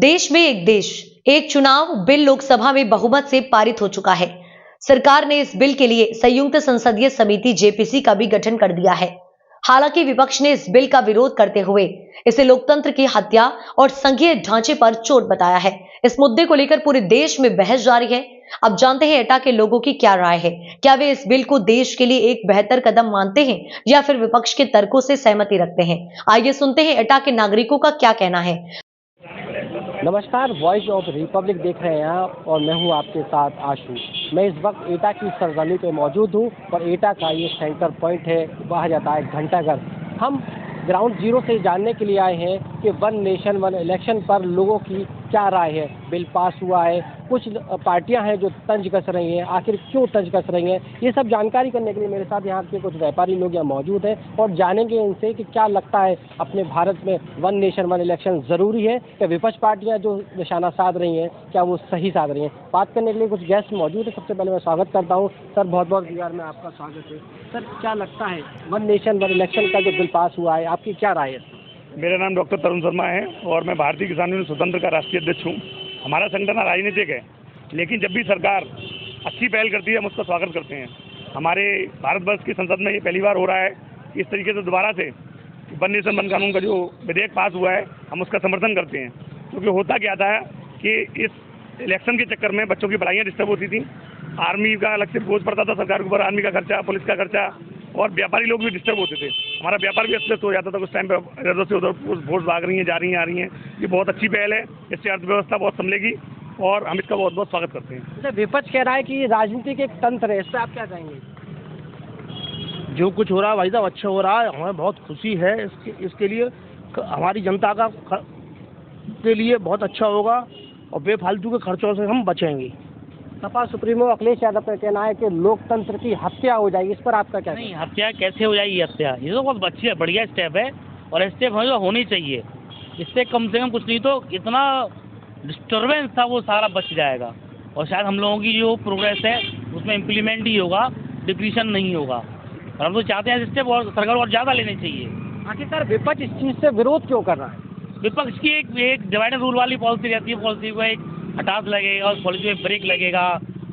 देश में एक देश एक चुनाव बिल लोकसभा में बहुमत से पारित हो चुका है। सरकार ने इस बिल के लिए संयुक्त संसदीय समिति जेपीसी का भी गठन कर दिया है। हालांकि विपक्ष ने इस बिल का विरोध करते हुए इसे लोकतंत्र की हत्या और संघीय ढांचे पर चोट बताया है। इस मुद्दे को लेकर पूरे देश में बहस जारी है। अब जानते हैं एटा के लोगों की क्या राय है। क्या वे इस बिल को देश के लिए एक बेहतर कदम मानते हैं या फिर विपक्ष के तर्कों से सहमति रखते हैं। आइए सुनते हैं एटा के नागरिकों का क्या कहना है। नमस्कार, वॉइस ऑफ रिपब्लिक देख रहे हैं आप और मैं हूं आपके साथ आशु। मैं इस वक्त एटा की सरजमी पे मौजूद हूं और एटा का ये सेंटर पॉइंट है, कहा जाता है घंटाघर। हम ग्राउंड जीरो से जानने के लिए आए हैं कि वन नेशन वन इलेक्शन पर लोगों की क्या राय है। बिल पास हुआ है, कुछ पार्टियां हैं जो तंज कस रही हैं, आखिर क्यों तंज कस रही हैं, ये सब जानकारी करने के लिए मेरे साथ यहाँ के कुछ व्यापारी लोग यहाँ मौजूद हैं और जानेंगे इनसे कि क्या लगता है अपने भारत में वन नेशन वन इलेक्शन ज़रूरी है या विपक्ष पार्टियाँ जो निशाना साध रही हैं क्या वो सही साध रही हैं। बात करने के लिए कुछ गेस्ट मौजूद है। सबसे पहले मैं स्वागत करता हूँ सर, बहुत बहुत बिहार में आपका स्वागत है। सर, क्या लगता है वन नेशन वन इलेक्शन का जो बिल पास हुआ है, आपकी क्या राय है? मेरा नाम डॉक्टर तरुण शर्मा है और मैं भारतीय किसान यूनियन स्वतंत्र का राष्ट्रीय अध्यक्ष हूँ। हमारा संगठन राजनीतिक है, लेकिन जब भी सरकार अच्छी पहल करती है हम उसका स्वागत करते हैं। हमारे भारतवर्ष की संसद में ये पहली बार हो रहा है कि इस तरीके से दोबारा से वन नेशन वन कानून का जो विधेयक पास हुआ है हम उसका समर्थन करते हैं। क्योंकि होता क्या था कि इस इलेक्शन के चक्कर में बच्चों की पढ़ाइयाँ डिस्टर्ब होती थी, आर्मी का अलग से बोझ पड़ता था सरकार के ऊपर, आर्मी का खर्चा, पुलिस का खर्चा, और व्यापारी लोग भी डिस्टर्ब होते थे। हमारा व्यापार भी अस्त हो जाता था। उस टाइम पे इधर से उधर वोट भाग रही हैं, जा रही हैं, आ रही हैं। ये बहुत अच्छी पहल है, इससे अर्थव्यवस्था बहुत संभलेगी और हम इसका बहुत बहुत स्वागत करते हैं। विपक्ष कह रहा है कि राजनीति के एक तंत्र है, इस पर आप क्या कहेंगे? जो कुछ हो रहा है भाई साहब अच्छा हो रहा है, हमें बहुत खुशी है इसके लिए। हमारी जनता का के लिए बहुत अच्छा होगा और बेफालतू के खर्चों से हम बचेंगे। सपा सुप्रीमो अखिलेश यादव का कहना है कि लोकतंत्र की हत्या हो जाएगी, इस पर आपका क्या? नहीं, हत्या कैसे हो जाएगी? हत्या ये तो बहुत अच्छी बढ़िया स्टेप है और स्टेप होनी चाहिए। इससे कम से कम कुछ नहीं तो इतना डिस्टर्बेंस था वो सारा बच जाएगा और शायद हम लोगों की जो प्रोग्रेस है उसमें इम्प्लीमेंट ही होगा, डिक्रीशन नहीं होगा। और हम तो चाहते हैं स्टेप और सरकार और ज़्यादा लेने चाहिए। आखिरकार विपक्ष इस चीज़ से विरोध क्यों कर रहा है? विपक्ष की एक डिवाइड एंड रूल वाली पॉलिसी रहती है। पॉलिसी को एक हटास लगेगा और पॉलिसी में ब्रेक लगेगा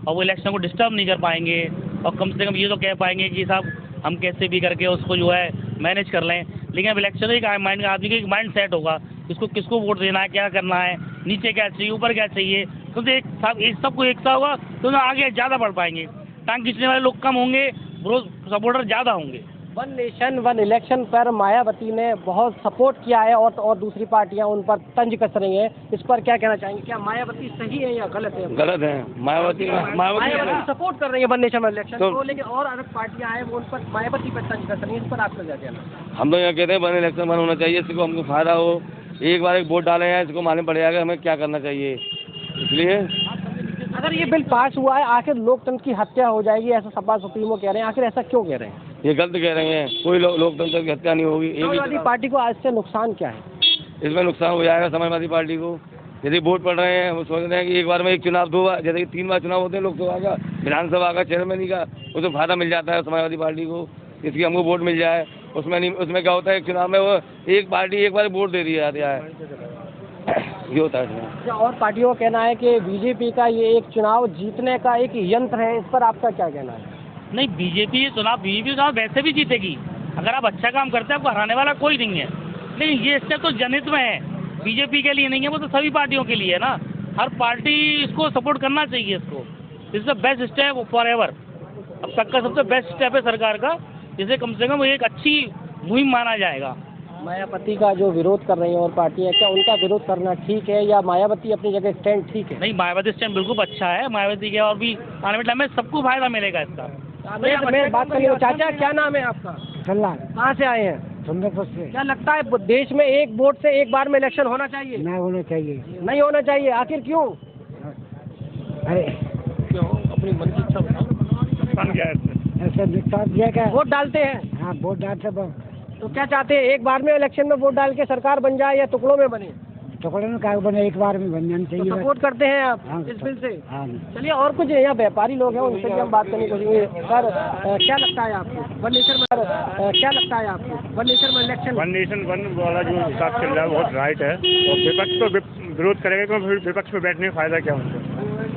और वो इलेक्शन को डिस्टर्ब नहीं कर पाएंगे और कम से कम ये तो कह पाएंगे कि साहब हम कैसे भी करके उसको जो है मैनेज कर लें। लेकिन अब इलेक्शन एक माइंड आदमी का एक माइंड सेट होगा, किसको वोट देना है, क्या करना है, नीचे क्या चाहिए, ऊपर क्या चाहिए। तो एक सबको एक सा होगा तो आगे ज़्यादा बढ़ पाएंगे। टांग खींचने वाले लोग कम होंगे, सपोर्टर ज़्यादा होंगे। वन नेशन वन इलेक्शन पर मायावती ने बहुत सपोर्ट किया है और दूसरी पार्टियां उन पर तंज कस रही हैं। इस पर क्या कहना चाहेंगे? क्या मायावती सही है या गलत है? गलत है। मायावती सपोर्ट कर रही है वन नेशन वन इलेक्शन तो, लेकिन और अलग पार्टियां हैं वो उन पर मायावती पर तंज कस रही है। इस पर आपका क्या कहना? हम तो यहाँ कहते हैं वन इलेक्शन वन होना चाहिए, इसको हमको फायदा हो। एक बार एक वोट डाले हैं, इसको मालूम पड़ जाएगा हमें क्या करना चाहिए। इसलिए अगर ये बिल पास हुआ है आखिर लोकतंत्र की हत्या हो जाएगी, ऐसा सपा सुप्रीमो कह रहे हैं। आखिर ऐसा क्यों कह रहे हैं? ये गलत कह रहे हैं, कोई लोकतंत्र की हत्या नहीं होगी। समाजवादी पार्टी को आज से नुकसान क्या है? इसमें नुकसान हो जाएगा समाजवादी पार्टी को। यदि वोट पड़ रहे हैं वो सोच रहे हैं कि एक बार में एक चुनाव, 2 बार, जैसे कि 3 बार चुनाव होते हैं लोकसभा का, विधानसभा का, चेयरमैन का, उसमें फायदा मिल जाता है समाजवादी पार्टी को, इसकी हमको वोट मिल जाए। उसमें क्या होता है, एक चुनाव में वो एक पार्टी एक बार वोट दे दी जाती है, ये होता है। और पार्टियों का कहना है कि बीजेपी का ये एक चुनाव जीतने का एक यंत्र है। इस पर आपका क्या कहना है? नहीं, बीजेपी चुनाव वैसे भी जीतेगी। अगर आप अच्छा काम करते हैं आपको हराने वाला कोई नहीं है। लेकिन ये स्टेप तो जनहित में है, बीजेपी के लिए नहीं है, वो तो सभी पार्टियों के लिए है ना। हर पार्टी इसको सपोर्ट करना चाहिए। इसको is the best step for ever. अब तक का सबसे बेस्ट स्टेप है सरकार का, जिसे कम से कम एक अच्छी मुहिम माना जाएगा। मायावती का जो विरोध कर रही हैं और पार्टियां, क्या उनका विरोध करना ठीक है या मायावती अपनी जगह स्टैंड ठीक है? नहीं, मायावती स्टैंड बिल्कुल अच्छा है। मायावती के और भी आने वाले टाइम में सबको फायदा मिलेगा इसका। मैं बात करेंगे। चाचा, क्या नाम है आपका? कहाँ से आए हैं? सुंदरपुर से। क्या लगता है देश में एक वोट से एक बार में इलेक्शन होना चाहिए? नहीं होना चाहिए। नहीं होना चाहिए, आखिर क्यों? अरे क्यों? अपनी मन की इच्छा क्या वोट डालते हैं? हाँ, वोट डालते। तो क्या चाहते हैं, एक बार में इलेक्शन में वोट डाल के सरकार बन जाए या टुकड़ों में बने? टुकड़ों में क्या बने, एक बार में बन जाना चाहिए। तो सपोर्ट करते हैं आप इस बिल से? हाँ। चलिए, और कुछ यहाँ व्यापारी लोग हैं उनसे भी हम बात करने की कोशिश। सर, क्या लगता है आपको वन नेशन क्या लगता है आपको one nation one election? One nation one वाला जो हिसाब चल रहा है बहुत राइट है और विपक्ष तो विरोध करेगा क्यों, फिर विपक्ष में बैठने का फायदा क्या उनका।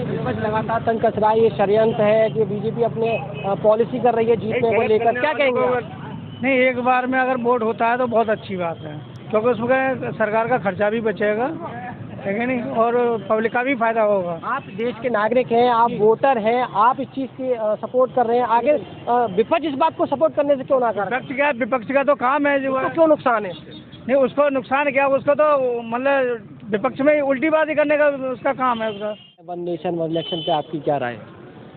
विपक्ष लगातार तंग कस रहा है, ये षड्यंत्र है कि बीजेपी अपने पॉलिसी कर रही है जीतने को लेकर, क्या कहेंगे आप? नहीं, एक बार में अगर वोट होता है तो बहुत अच्छी बात है, क्योंकि उसमें सरकार का खर्चा भी बचेगा, है नहीं, और पब्लिक का भी फायदा होगा। आप देश के नागरिक हैं, आप वोटर हैं, आप इस चीज़ की सपोर्ट कर रहे हैं, आगे विपक्ष इस बात को सपोर्ट करने से क्यों ना कर? विपक्ष का तो काम है जो, उसको क्यों नुकसान है? नहीं उसको नुकसान क्या, उसको तो मतलब विपक्ष में उल्टी बात ही करने का उसका काम है उसका। वन नेशन वन इलेक्शन पे आपकी क्या राय है?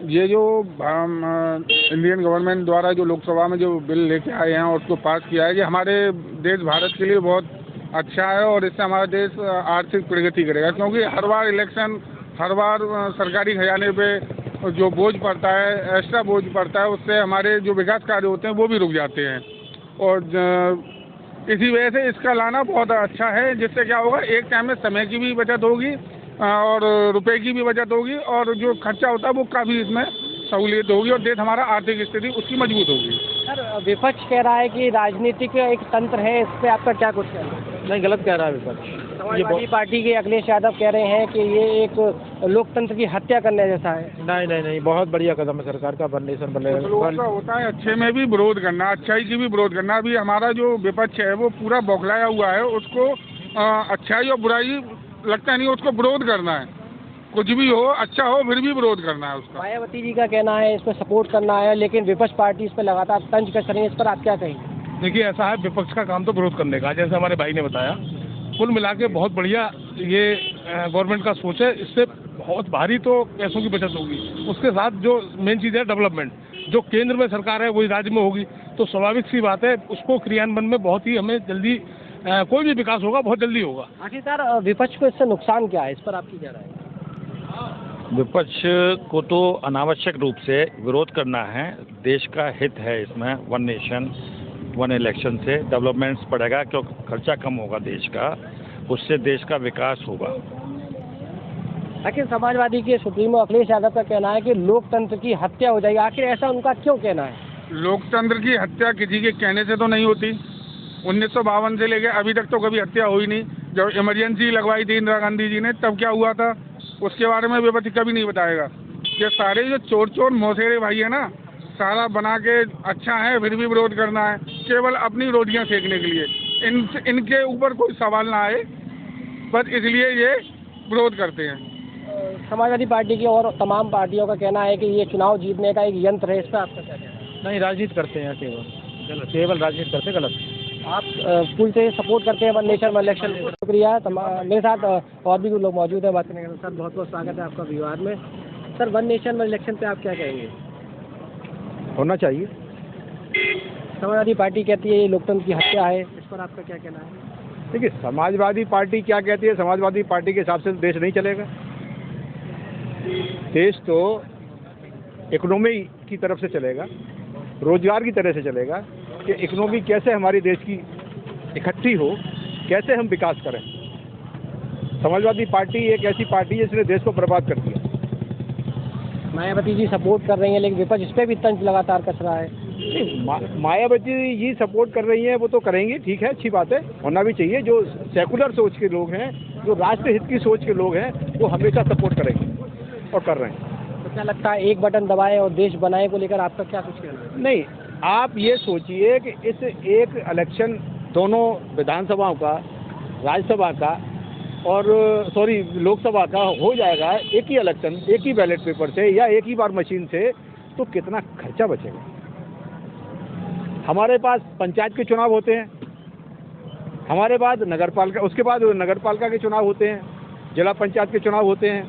ये जो इंडियन गवर्नमेंट द्वारा जो लोकसभा में जो बिल लेके आए हैं और उसको पास किया है, ये हमारे देश भारत के लिए बहुत अच्छा है और इससे हमारा देश आर्थिक प्रगति करेगा, क्योंकि हर बार इलेक्शन, हर बार सरकारी खजाने पे जो बोझ पड़ता है, एक्स्ट्रा बोझ पड़ता है, उससे हमारे जो विकास कार्य होते हैं वो भी रुक जाते हैं। और इसी वजह से इसका लाना बहुत अच्छा है, जिससे क्या होगा, एक टाइम में समय की भी बचत होगी और रुपए की भी बचत होगी और जो खर्चा होता है वो काफ़ी इसमें सहूलियत होगी और देश हमारा आर्थिक स्थिति उसकी मजबूत होगी। सर, विपक्ष कह रहा है कि राजनीतिक एक तंत्र है, इस पे आपका क्या कुछ कहना है? नहीं, गलत कह रहा है विपक्ष। समाजवादी पार्टी के अखिलेश यादव कह रहे हैं कि ये एक लोकतंत्र की हत्या करने जैसा है। नहीं, बहुत बढ़िया कदम है सरकार का, वन नेशन विरोध का होता है, अच्छे में भी विरोध करना, अच्छाई की भी विरोध करना। अभी हमारा जो विपक्ष है वो पूरा बौखलाया हुआ है, उसको अच्छाई और बुराई लगता नहीं, उसको विरोध करना है, कुछ भी हो, अच्छा हो, फिर भी विरोध करना है उसका। मायावती जी का कहना है इस पर सपोर्ट करना है, लेकिन विपक्ष पार्टी इस पर लगातार तंज कस रही है, इस पर आप क्या कहेंगे? देखिए, ऐसा है, विपक्ष का काम तो विरोध करने का, जैसे हमारे भाई ने बताया, कुल मिला के बहुत बढ़िया ये गवर्नमेंट का सोच है। इससे बहुत भारी तो पैसों की बचत होगी, उसके साथ जो मेन चीज़ है डेवलपमेंट, जो केंद्र में सरकार है वही राज्य में होगी, तो स्वाभाविक सी बात है उसको क्रियान्वयन में बहुत ही हमें जल्दी कोई भी विकास होगा बहुत जल्दी होगा। आखिरकार विपक्ष को इससे नुकसान क्या है, इस पर आपकी क्या राय है? विपक्ष को तो अनावश्यक रूप से विरोध करना है, देश का हित है इसमें, वन नेशन वन इलेक्शन से डेवलपमेंट्स बढ़ेगा, क्योंकि खर्चा कम होगा देश का, उससे देश का विकास होगा। आखिर समाजवादी के सुप्रीमो अखिलेश यादव का कहना है कि लोकतंत्र की हत्या हो जाएगी, आखिर ऐसा उनका क्यों कहना है? लोकतंत्र की हत्या किसी के कहने से तो नहीं होती। 1952 से लेकर अभी तक तो कभी हत्या हुई नहीं। जब इमरजेंसी लगवाई थी इंदिरा गांधी जी ने, तब क्या हुआ था उसके बारे में विपक्ष कभी नहीं बताएगा। ये सारे जो चोर मौसेरे भाई है ना, सारा बना के अच्छा है फिर भी विरोध करना है, केवल अपनी रोटियां सेकने के लिए। इनके ऊपर कोई सवाल ना आए, बस इसलिए ये विरोध करते हैं। समाजवादी पार्टी की और तमाम पार्टियों का कहना है कि ये चुनाव जीतने का एक यंत्र है, इस पर आपका क्या कहना है? नहीं, राजनीति करते हैं केवल राजनीति करते, गलत। आप पूरी तरह सपोर्ट करते हैं वन नेशन वन इलेक्शन? शुक्रिया। मेरे साथ और भी लोग मौजूद हैं, बात करने के। सर, बहुत बहुत स्वागत है आपका विवाद में। Sir, one nation one election पे आप क्या कहेंगे? होना चाहिए। समाजवादी पार्टी कहती है ये लोकतंत्र की हत्या है, इस पर आपका क्या कहना है? देखिए, समाजवादी पार्टी क्या कहती है, समाजवादी पार्टी के हिसाब से देश नहीं चलेगा। देश तो इकोनॉमी की तरफ से चलेगा, रोजगार की तरह से चलेगा कि इकोनॉमी कैसे हमारी देश की इकट्ठी हो, कैसे हम विकास करें। समाजवादी पार्टी एक ऐसी पार्टी है जिसने देश को बर्बाद कर दिया। मायावती जी सपोर्ट कर रही हैं, लेकिन विपक्ष इस पर भी तंज लगातार कस रहा है। मायावती जी सपोर्ट कर रही हैं, वो तो करेंगी, ठीक है, अच्छी बात है, होना भी चाहिए। जो सेकुलर सोच के लोग हैं, जो राष्ट्र हित की सोच के लोग हैं, वो हमेशा सपोर्ट करेंगे और कर रहे हैं। तो क्या लगता है एक बटन दबाए और देश बनाए को लेकर आपका क्या कुछ कहना है? नहीं, आप ये सोचिए कि इस एक इलेक्शन दोनों विधानसभाओं का, राज्यसभा का और लोकसभा का हो जाएगा एक ही इलेक्शन, एक ही बैलेट पेपर से या एक ही बार मशीन से, तो कितना खर्चा बचेगा। हमारे पास पंचायत के चुनाव होते हैं, हमारे बाद नगरपालिका, उसके बाद नगरपालिका के चुनाव होते हैं, जिला पंचायत के चुनाव होते हैं,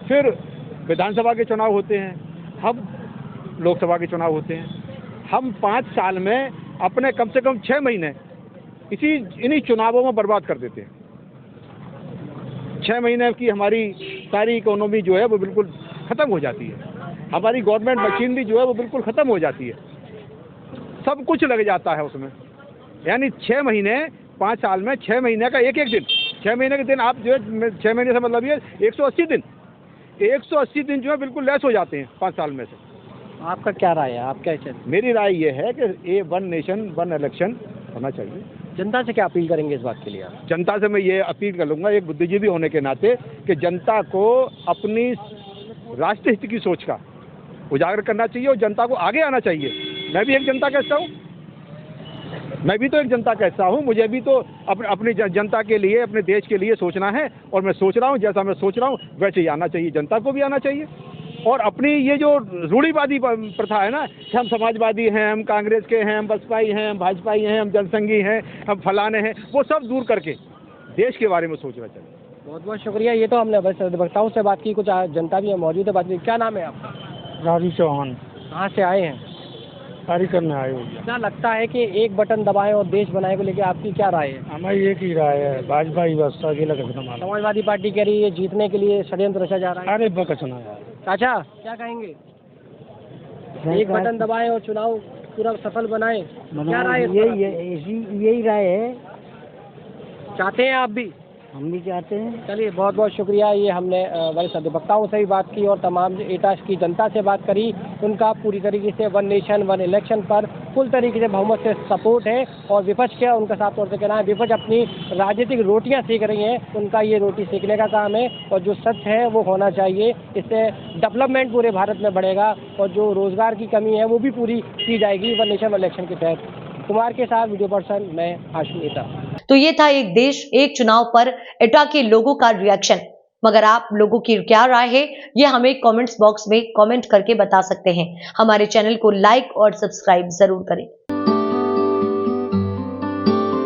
फिर विधानसभा के चुनाव होते हैं, हम लोकसभा के चुनाव होते हैं। हम 5 साल में अपने कम से कम 6 महीने इन्हीं चुनावों में बर्बाद कर देते हैं। 6 महीने की हमारी सारी इकोनॉमी जो है वो बिल्कुल ख़त्म हो जाती है, हमारी गवर्नमेंट मशीनरी जो है वो बिल्कुल ख़त्म हो जाती है, सब कुछ लग जाता है उसमें। यानी 6 महीने 5 साल में 6 महीने का एक दिन, 6 महीने के दिन आप जो है 6 महीने से मतलब ये 180 दिन, 180 दिन जो है बिल्कुल लेस हो जाते हैं 5 साल में से। आपका क्या राय है, आप क्या चाहते हैं? मेरी राय ये है कि ये वन नेशन वन इलेक्शन होना चाहिए। जनता से क्या अपील करेंगे इस बात के लिए आप? जनता से मैं ये अपील कर लूँगा, एक बुद्धिजीवी होने के नाते, कि जनता को अपनी राष्ट्र हित की सोच का उजागर करना चाहिए और जनता को आगे आना चाहिए। मैं भी एक जनता का हिस्सा हूँ, मैं भी तो एक जनता का हिस्सा हूँ, मुझे भी तो अपनी जनता के लिए, अपने देश के लिए सोचना है। और मैं सोच रहा हूँ, जैसा मैं सोच रहा हूँ वैसे ही आना चाहिए, जनता को भी आना चाहिए। और अपनी ये जो रूढ़िवादी प्रथा है ना कि हम समाजवादी हैं, हम कांग्रेस के हैं, हम बसपाई हैं, हम भाजपाई हैं, हम जनसंघी हैं, हम फलाने हैं, वो सब दूर करके देश के बारे में सोचना चाहिए। बहुत बहुत शुक्रिया। ये तो हमने वरिष्ठ अधिवक्ताओं से बात की, कुछ जनता भी मौजूद है बात की। क्या नाम है आपका? राजू चौहान, कहाँ से आए हैं? कार्य करने आए हुए। क्या लगता है कि एक बटन दबाएं और देश बनाए को लेकर आपकी क्या राय है? हमारी एक ही राय है, भाजपा ही बस अकेला कचना मारा। समाजवादी पार्टी कह रही है जीतने के लिए षड्यंत्र रचा जा रहा है। अरे बकचना यार। चाचा क्या कहेंगे? एक बटन दबाएं और चुनाव पूरा सफल बनाएं, क्या राय है? यही राय है, चाहते हैं आप भी? हम भी चाहते हैं। चलिए बहुत बहुत शुक्रिया। ये हमने वरिष्ठ अधिवक्ताओं से भी बात की और तमाम एटा की जनता से बात करी। उनका पूरी तरीके से वन नेशन वन इलेक्शन पर फुल तरीके से बहुमत से सपोर्ट है। और विपक्ष का उनका साफ तौर से कहना है, विपक्ष अपनी राजनीतिक रोटियां सेक रही हैं, उनका ये रोटी सेकने का काम है और जो सच है वो होना चाहिए। इससे डेवलपमेंट पूरे भारत में बढ़ेगा और जो रोजगार की कमी है वो भी पूरी की जाएगी वन नेशन वन इलेक्शन के तहत। कुमार के साथ वीडियो पर्सन मैं आशु एटा। तो ये था एक देश एक चुनाव पर एटा के लोगों का रिएक्शन। मगर आप लोगों की क्या राय है ये हमें कमेंट्स बॉक्स में कमेंट करके बता सकते हैं। हमारे चैनल को लाइक और सब्सक्राइब जरूर करें।